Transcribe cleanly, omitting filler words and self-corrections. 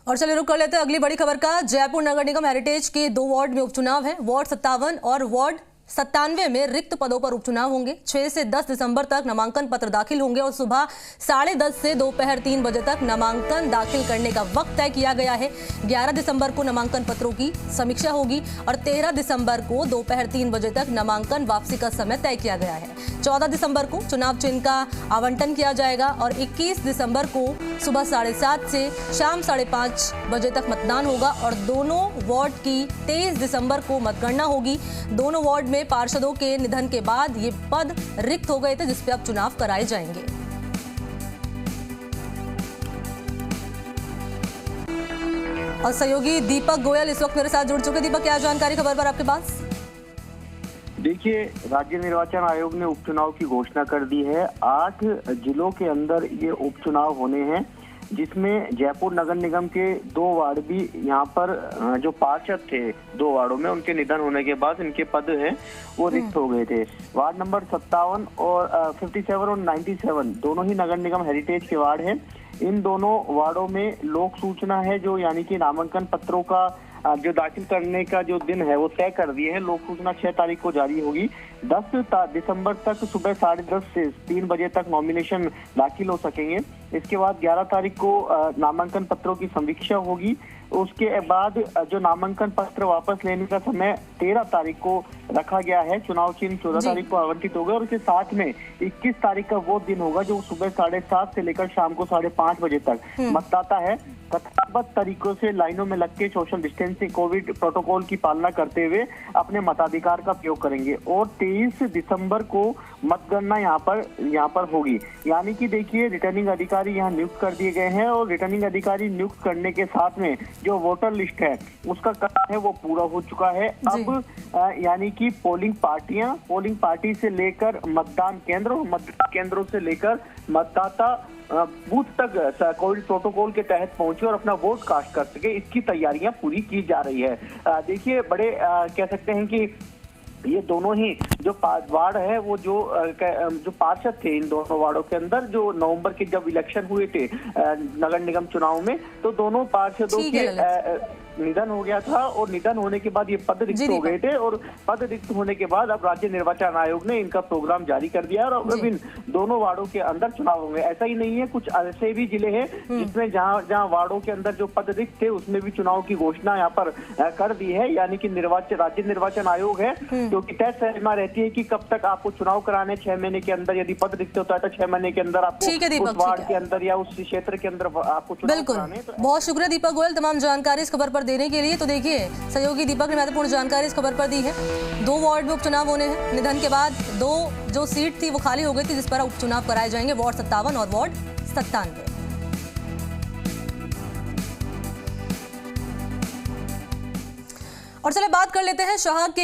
और चलिए रुक कर लेते हैं अगली बड़ी खबर का। जयपुर नगर निगम हेरिटेज के 2 वार्ड में उपचुनाव है। वार्ड 57 और वार्ड 97 में रिक्त पदों पर उपचुनाव होंगे। 6 से 10 दिसंबर तक नामांकन पत्र दाखिल होंगे और सुबह 10:30 से दोपहर 3 बजे तक नामांकन दाखिल करने का वक्त तय किया गया है। 11 दिसंबर को नामांकन पत्रों की समीक्षा होगी और 13 दिसंबर को दोपहर 3 बजे तक नामांकन वापसी का समय तय किया गया है। 14 दिसंबर को चुनाव चिन्ह का आवंटन किया जाएगा और 21 दिसंबर को सुबह 7:30 से शाम 5:30 बजे तक मतदान होगा और दोनों वार्ड की 23 दिसंबर को मतगणना होगी। दोनों वार्ड में पार्षदों के निधन के बाद ये पद रिक्त हो गए थे, जिस पे अब चुनाव कराए जाएंगे। और सहयोगी दीपक गोयल इस वक्त मेरे साथ जुड़ चुके। दीपक, क्या जानकारी खबर पर आपके पास? देखिए, राज्य निर्वाचन आयोग ने उपचुनाव की घोषणा कर दी है। 8 जिलों के अंदर ये उपचुनाव होने हैं, जिसमें जयपुर नगर निगम के 2 वार्ड भी यहाँ पर जो पार्षद थे 2 वार्डों में, उनके निधन होने के बाद इनके पद हैं वो रिक्त हो गए थे। वार्ड नंबर 57 और 57 और 97 दोनों ही नगर निगम हेरिटेज के वार्ड हैं। इन दोनों वार्डों में लोक सूचना है जो यानी कि नामांकन पत्रों का जो दाखिल करने का जो दिन है वो तय कर दिए हैं। लोक सूचना 6 तारीख को जारी होगी। 10 दिसंबर तक सुबह 10:30 से 3 बजे तक नॉमिनेशन दाखिल हो सकेंगे। इसके बाद 11 तारीख को नामांकन पत्रों की समीक्षा होगी। उसके बाद जो नामांकन पत्र वापस लेने का समय 13 तारीख को रखा गया है। चुनाव चिन्ह 14 तारीख को आवंटित होगा और उसके साथ में 21 तारीख का वो दिन होगा जो सुबह 7:30 से लेकर शाम को 5:30 बजे तक मतदाता है कथाबद्ध तरीकों से लाइनों में लग के सोशल डिस्टेंसिंग कोविड प्रोटोकॉल की पालना करते हुए अपने मताधिकार का प्रयोग करेंगे। और 23 दिसंबर को मतगणना यहाँ पर होगी। यानी कि देखिए, रिटर्निंग अधिकारी यहाँ नियुक्त कर दिए गए हैं और रिटर्निंग अधिकारी नियुक्त करने के साथ में जो वोटर लिस्ट है उसका काम है वो पूरा हो चुका है। अब यानी कि पोलिंग पार्टी से लेकर मतदान केंद्रों से लेकर मतदाता बूथ तक कोविड प्रोटोकॉल के तहत पहुंचे और अपना वोट कास्ट कर सके, इसकी तैयारियां पूरी की जा रही है। देखिए, बड़े कह सकते हैं कि ये दोनों ही जो वार्ड है वो जो पार्षद थे इन दोनों वार्डों के अंदर, जो नवंबर के जब इलेक्शन हुए थे नगर निगम चुनाव में, तो दोनों पार्षदों के निधन हो गया था और निधन होने के बाद ये पद रिक्त हो गए थे। और पद रिक्त होने के बाद अब राज्य निर्वाचन आयोग ने इनका प्रोग्राम जारी कर दिया और अब इन दोनों वार्डों के अंदर चुनाव होंगे। ऐसा ही नहीं है, कुछ ऐसे भी जिले हैं जिसमें जहां वार्डों के अंदर जो पद रिक्त थे उसमें भी चुनाव की घोषणा यहाँ पर कर दी है। यानी कि राज्य निर्वाचन आयोग है जो कि तय सीमा रहती है कि कब तक आपको चुनाव कराने। 6 महीने के अंदर यदि पद रिक्त होता है तो 6 महीने के अंदर आपको उस वार्ड के अंदर या उस क्षेत्र के अंदर आपको चुनाव कराने। बहुत शुक्रिया दीपक गोयल तमाम जानकारी इस खबर पर देने के लिए। तो देखिए, सहयोगी दीपक ने महत्वपूर्ण जानकारी इस खबर पर दी है। 2 वार्ड में उपचुनाव होने हैं। निधन के बाद 2 जो सीट थी वो खाली हो गई थी, जिस पर उपचुनाव कराए जाएंगे, वार्ड 57 और वार्ड 97। और चलिए बात कर लेते हैं शाह के